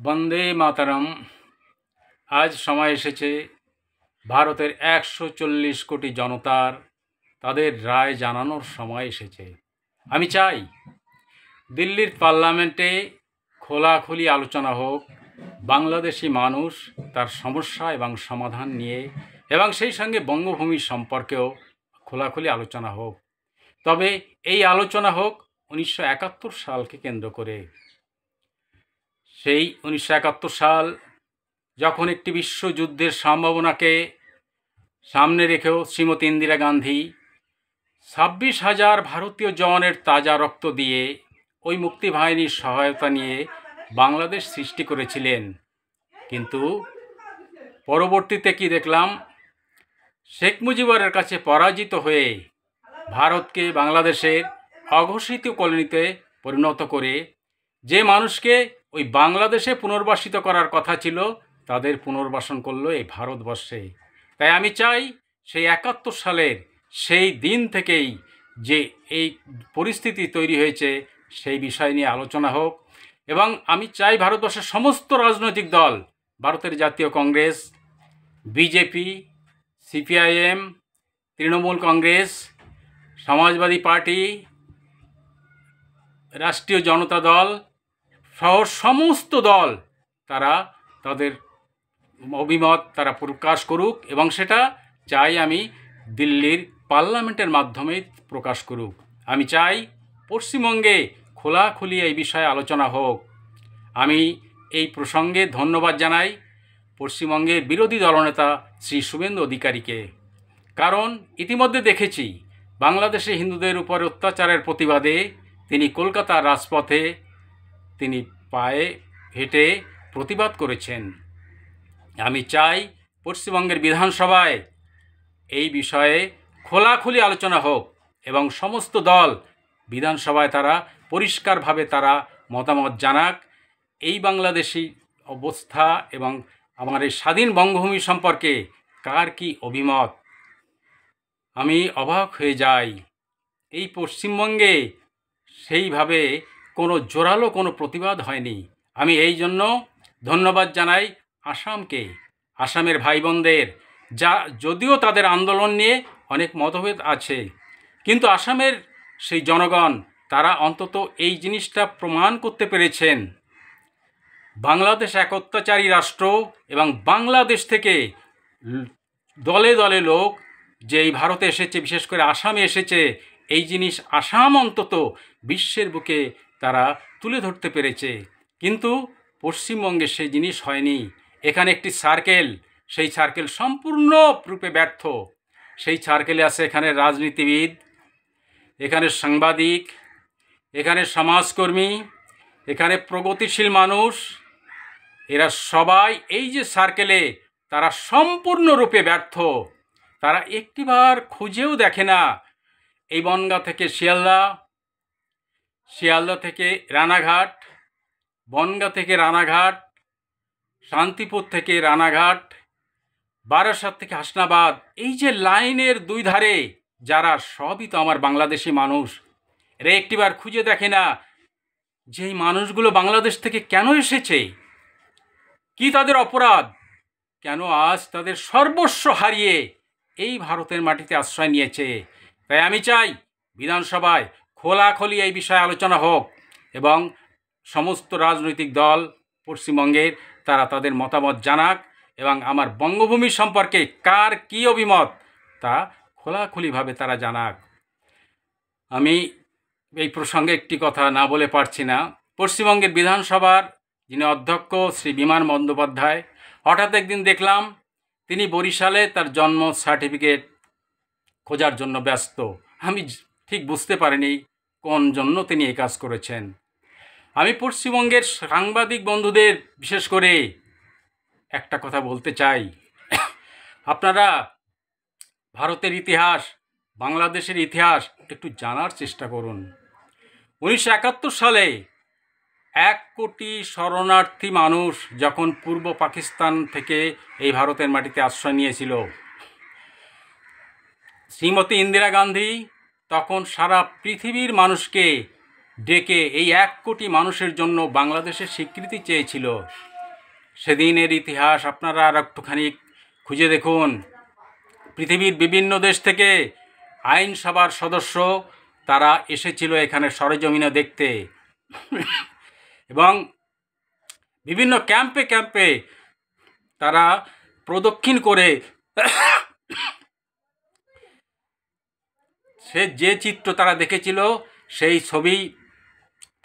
বন্দে মাতরম। আজ সময় এসেছে ভারতের ১৪০ কোটি জনতার তাদের রায় জানানোর সময় এসেছে। আমি চাই দিল্লির পার্লামেন্টে খোলাখুলি আলোচনা হোক, বাংলাদেশি মানুষ তার সমস্যা এবং সমাধান নিয়ে, এবং সেই সঙ্গে বঙ্গভূমি সম্পর্কেও খোলাখুলি আলোচনা হোক। তবে এই আলোচনা হোক ১৯৭১ সালকে কেন্দ্র করে। সেই ১৯৭১ সাল যখন একটি বিশ্বযুদ্ধের সম্ভাবনাকে সামনে রেখেও শ্রীমতী ইন্দিরা গান্ধী ২৬,০০০ ভারতীয় জওয়ানের তাজা রক্ত দিয়ে ওই মুক্তিবাহিনীর সহায়তা নিয়ে বাংলাদেশ সৃষ্টি করেছিলেন। কিন্তু পরবর্তীতে কি দেখলাম, শেখ মুজিবুরের কাছে পরাজিত হয়ে ভারতকে বাংলাদেশের অঘোষিত কলোনিতে পরিণত করে যে মানুষকে ওই বাংলাদেশে পুনর্বাসিত করার কথা ছিল তাদের পুনর্বাসন করলো এই ভারতবর্ষে। তাই আমি চাই সেই ৭১ সালের সেই দিন থেকেই যে এই পরিস্থিতি তৈরি হয়েছে সেই বিষয় নিয়ে আলোচনা হোক, এবং আমি চাই ভারতবর্ষের সমস্ত রাজনৈতিক দল, ভারতের জাতীয় Congress, BJP, CPIM, Trinamool Congress, Samajwadi party, রাষ্ট্রীয় জনতা দল সহ সমস্ত দল তারা তাদের অভিমত তারা প্রকাশ করুক, এবং সেটা চাই আমি দিল্লির পার্লামেন্টের মাধ্যমে প্রকাশ করুক। আমি চাই পশ্চিমবঙ্গে খোলাখুলি এই বিষয়ে আলোচনা হোক। আমি এই প্রসঙ্গে ধন্যবাদ জানাই পশ্চিমবঙ্গের বিরোধী দলনেতা শ্রী শুভেন্দু অধিকারীকে, কারণ ইতিমধ্যে দেখেছি বাংলাদেশে হিন্দুদের উপর অত্যাচারের প্রতিবাদে তিনি কলকাতার রাজপথে তিনি পায়ে হেঁটে প্রতিবাদ করেছেন। আমি চাই পশ্চিমবঙ্গের বিধানসভায় এই বিষয়ে খোলাখুলি আলোচনা হোক, এবং সমস্ত দল বিধানসভায় তারা পরিষ্কারভাবে তারা মতামত জানাক এই বাংলাদেশি অবস্থা এবং আমার এই স্বাধীন বঙ্গভূমি সম্পর্কে কার কি অভিমত। আমি অবাক হয়ে যাই, এই পশ্চিমবঙ্গে সেইভাবে কোনো জোরালো কোনো প্রতিবাদ হয়নি। আমি এই জন্য ধন্যবাদ জানাই আসামকে, আসামের ভাই বোনদের, যদিও তাদের আন্দোলন নিয়ে অনেক মতভেদ আছে, কিন্তু আসামের সেই জনগণ তারা অন্তত এই জিনিসটা প্রমাণ করতে পেরেছেন বাংলাদেশ এক অত্যাচারী রাষ্ট্র, এবং বাংলাদেশ থেকে দলে দলে লোক যে এই ভারতে এসেছে, বিশেষ করে আসামে এসেছে, এই জিনিস আসাম অন্তত বিশ্বের বুকে তারা তুলে ধরতে পেরেছে। কিন্তু পশ্চিমবঙ্গে সেই জিনিস হয়নি। এখানে একটি সার্কেল, সেই সার্কেল সম্পূর্ণরূপে ব্যর্থ। সেই সার্কেলে আছে এখানে রাজনীতিবিদ, এখানে সাংবাদিক, এখানে সমাজকর্মী, এখানে প্রগতিশীল মানুষ, এরা সবাই এই যে সার্কেলে তারা সম্পূর্ণরূপে ব্যর্থ। তারা একটিবার খুঁজেও দেখে না এই বনগাঁ থেকে শিয়ালদা, শিয়ালদা থেকে রানাঘাট, বনগাঁ থেকে রানাঘাট, শান্তিপুর থেকে রানাঘাট, বারাসাত থেকে হাসনাবাদ, এই যে লাইনের দুই ধারে যারা সবই তো আমার বাংলাদেশি মানুষ, এরা একটিবার খুঁজে দেখে না যে এই মানুষগুলো বাংলাদেশ থেকে কেন এসেছে, কি তাদের অপরাধ, কেন আজ তাদের সর্বস্ব হারিয়ে এই ভারতের মাটিতে আশ্রয় নিয়েছে। তাই আমি চাই বিধানসভায় খোলাখুলি এই বিষয়ে আলোচনা হোক, এবং সমস্ত রাজনৈতিক দল পশ্চিমবঙ্গের তারা তাদের মতামত জানাক, এবং আমার বঙ্গভূমি সম্পর্কে কার কী অভিমত তা খোলাখুলিভাবে তারা জানাক। আমি এই প্রসঙ্গে একটি কথা না বলে পারছি না। পশ্চিমবঙ্গের বিধানসভার যিনি অধ্যক্ষ শ্রী বিমান বন্দ্যোপাধ্যায়, হঠাৎ একদিন দেখলাম তিনি বরিশালে তার জন্ম সার্টিফিকেট খোঁজার জন্য ব্যস্ত। আমি ঠিক বুঝতে পারিনি কোন জন্য তিনি এই কাজ করেছেন। আমি পশ্চিমবঙ্গের সাংবাদিক বন্ধুদের বিশেষ করে একটা কথা বলতে চাই, আপনারা ভারতের ইতিহাস, বাংলাদেশের ইতিহাস একটু জানার চেষ্টা করুন। ১৯৭১ সালে ১ কোটি শরণার্থী মানুষ যখন পূর্ব পাকিস্তান থেকে এই ভারতের মাটিতে আশ্রয় নিয়েছিল, শ্রীমতী ইন্দিরা গান্ধী তখন সারা পৃথিবীর মানুষকে ডেকে এই ১ কোটি মানুষের জন্য বাংলাদেশের স্বীকৃতি চেয়েছিল। সেদিনের ইতিহাস আপনারা আর একটুখানি খুঁজে দেখুন। পৃথিবীর বিভিন্ন দেশ থেকে আইনসভার সদস্য তারা এসেছিল এখানে সরেজমিনে দেখতে, এবং বিভিন্ন ক্যাম্পে ক্যাম্পে তারা প্রদক্ষিণ করে সে যে চিত্র তারা দেখেছিল সেই ছবি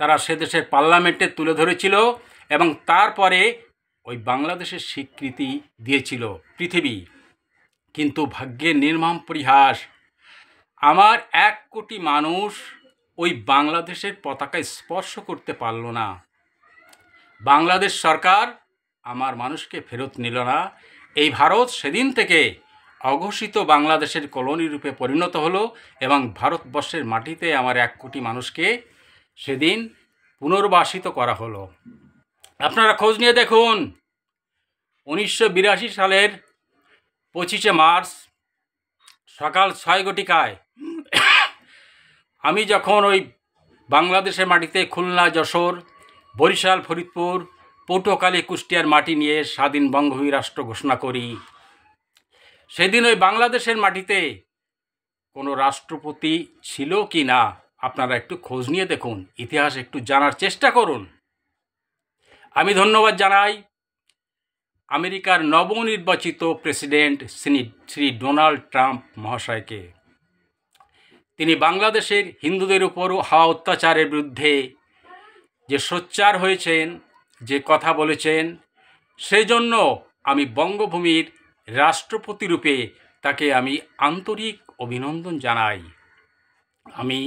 তারা সে দেশের পার্লামেন্টে তুলে ধরেছিল, এবং তারপরে ওই বাংলাদেশের স্বীকৃতি দিয়েছিল পৃথিবী। কিন্তু ভাগ্যের নির্মম পরিহাস, আমার 1 কোটি মানুষ ওই বাংলাদেশের পতাকায় স্পর্শ করতে পারল না। বাংলাদেশ সরকার আমার মানুষকে ফেরত নিল না। এই ভারত সেদিন থেকে অঘোষিত বাংলাদেশের কলোনি রূপে পরিণত হলো, এবং ভারতবর্ষের মাটিতে আমার 1 কোটি মানুষকে সেদিন পুনর্বাসিত করা হলো। আপনারা খোঁজ নিয়ে দেখুন, 1982 সালের 25শে মার্চ সকাল 6 ঘটিকায় আমি যখন ওই বাংলাদেশের মাটিতে খুলনা, যশোর, বরিশাল, ফরিদপুর, পটুয়াখালী, কুষ্টিয়ার মাটি নিয়ে স্বাধীন বঙ্গভূমি রাষ্ট্র ঘোষণা করি, সেদিন ওই বাংলাদেশের মাটিতে কোনো রাষ্ট্রপতি ছিল কি না আপনারা একটু খোঁজ নিয়ে দেখুন, ইতিহাস একটু জানার চেষ্টা করুন। আমি ধন্যবাদ জানাই আমেরিকার নবনির্বাচিত প্রেসিডেন্ট শ্রী ডোনাল্ড ট্রাম্প মহাশয়কে। তিনি বাংলাদেশের হিন্দুদের উপর হওয়া অত্যাচারের বিরুদ্ধে যে সোচ্চার হয়েছেন, যে কথা বলেছেন, সেজন্য আমি বঙ্গভূমির রাষ্ট্রপতি রূপে তাকে আমি আন্তরিক অভিনন্দন জানাই। আমি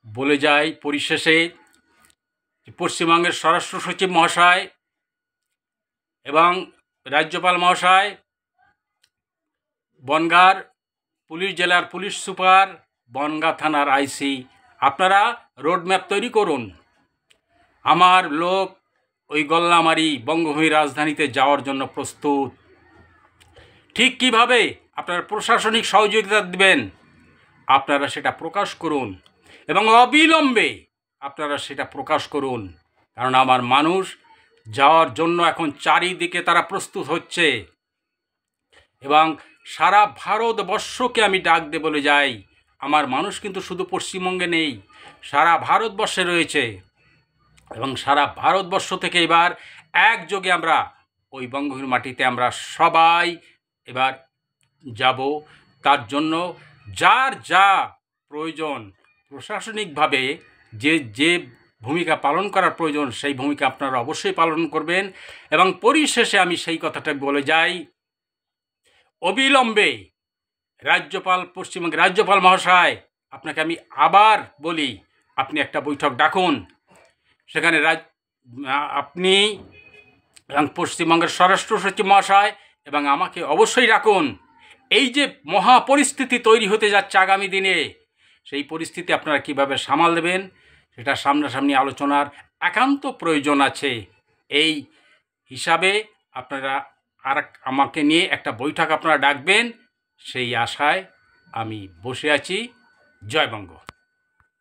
বলে যাই পরিশেষে, পশ্চিমবঙ্গের স্বরাষ্ট্র সচিব মহাশয় এবং রাজ্যপাল মহাশয়, বনগাঁর পুলিশ জেলার পুলিশ সুপার, বনগাঁ থানার আইসি, আপনারা রোডম্যাপ তৈরি করুন। আমার লোক ওই গল্লামারি বঙ্গভূমির রাজধানীতে যাওয়ার জন্য প্রস্তুত। ঠিক কিভাবে আপনারা প্রশাসনিক সহযোগিতা দেবেন আপনারা সেটা প্রকাশ করুন, এবং অবিলম্বে আপনারা সেটা প্রকাশ করুন, কারণ আমার মানুষ যাওয়ার জন্য এখন চারিদিকে তারা প্রস্তুত হচ্ছে। এবং সারা ভারতবর্ষকে আমি ডাক দিয়ে বলে যাই, আমার মানুষ কিন্তু শুধু পশ্চিমবঙ্গে নেই, সারা ভারতবর্ষে রয়েছে, এবং সারা ভারতবর্ষ থেকে এবার একযোগে আমরা ওই বঙ্গভূমির মাটিতে আমরা সবাই এবার যাব। তার জন্য যার যা প্রয়োজন প্রশাসনিকভাবে যে যে ভূমিকা পালন করার প্রয়োজন সেই ভূমিকা আপনারা অবশ্যই পালন করবেন। এবং পরিশেষে আমি সেই কথাটা বলে যাই, অবিলম্বে রাজ্যপাল, পশ্চিমবঙ্গের রাজ্যপাল মহাশয়, আপনাকে আমি আবার বলি, আপনি একটা বৈঠক ডাকুন। সেখানে আপনি এবং পশ্চিমবঙ্গের স্বরাষ্ট্র সচিব মহাশয় এবং আমাকে অবশ্যই রাখুন। এই যে মহা পরিস্থিতি তৈরি হতে যাচ্ছে আগামী দিনে, সেই পরিস্থিতি আপনারা কিভাবে সামাল দেবেন সেটা সামনাসামনি আলোচনার একান্ত প্রয়োজন আছে। এই হিসাবে আপনারা আমাকে নিয়ে একটা বৈঠক আপনারা ডাকবেন, সেই আশায় আমি বসে আছি। জয় বঙ্গ।